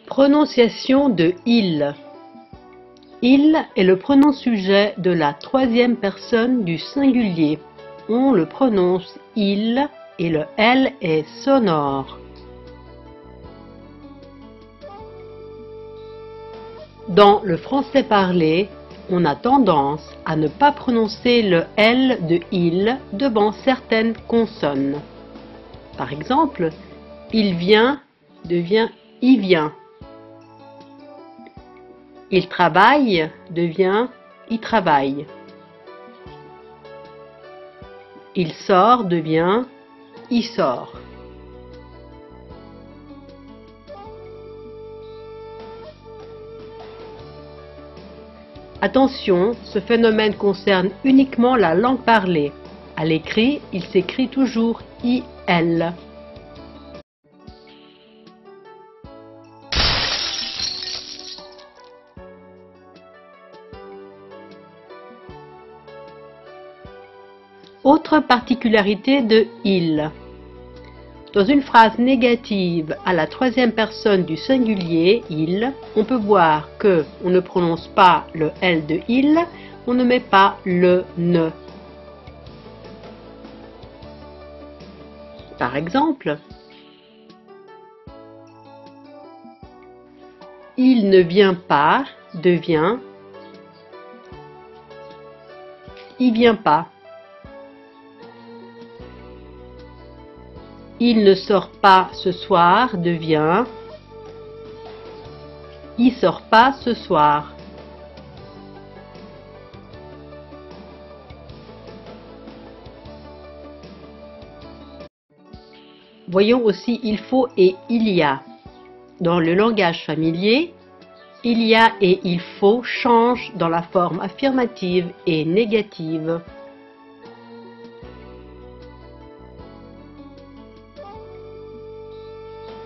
Prononciation de il. Il est le pronom sujet de la troisième personne du singulier. On le prononce il et le L est sonore. Dans le français parlé, on a tendance à ne pas prononcer le L de il devant certaines consonnes. Par exemple, il vient devient il vient. Il travaille devient il travaille. Il sort devient il sort. Attention, ce phénomène concerne uniquement la langue parlée. À l'écrit, il s'écrit toujours IL. Autre particularité de il. Dans une phrase négative à la troisième personne du singulier il, on peut voir que on ne prononce pas le L de il, on ne met pas le ne. Par exemple, il ne vient pas devient il vient pas. Il ne sort pas ce soir devient il sort pas ce soir. Voyons aussi il faut et il y a. Dans le langage familier, il y a et il faut changent dans la forme affirmative et négative.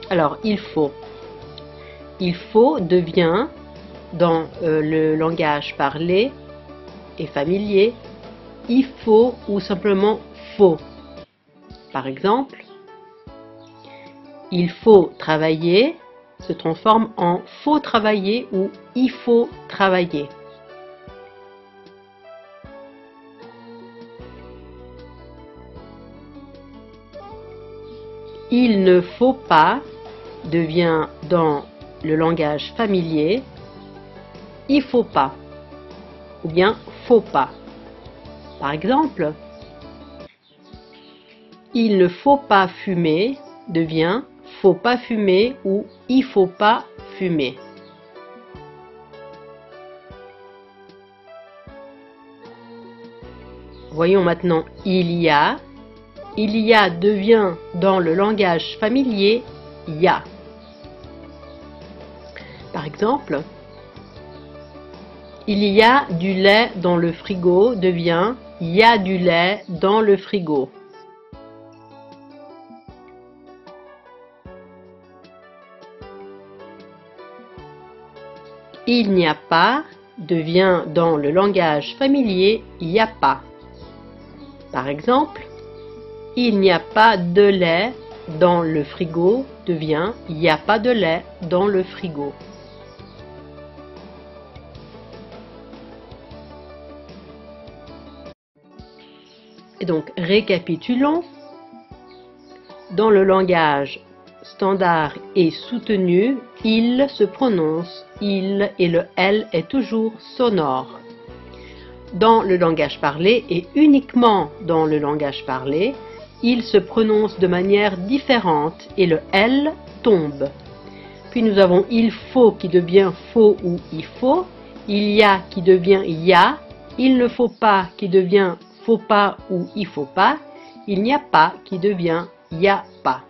Alors, il faut. Il faut devient, dans le langage parlé et familier, il faut ou simplement faut. Par exemple, il faut travailler se transforme en faut travailler ou il faut travailler. Il ne faut pas devient dans le langage familier il faut pas ou bien faut pas. Par exemple, il ne faut pas fumer devient faut pas fumer ou il faut pas fumer. Voyons maintenant il y a devient dans le langage familier ya. Par exemple, il y a du lait dans le frigo devient il y a du lait dans le frigo. Il n'y a pas devient dans le langage familier il n'y a pas. Par exemple, il n'y a pas de lait dans le frigo devient il n'y a pas de lait dans le frigo. Et donc, récapitulons. Dans le langage standard et soutenu, il se prononce il et le L est toujours sonore. Dans le langage parlé et uniquement dans le langage parlé, il se prononce de manière différente et le L tombe. Puis nous avons il faut qui devient faut ou il faut, il y a qui devient ya, il ne faut pas qui devient faut pas ou il faut pas, il n'y a pas qui devient y a pas.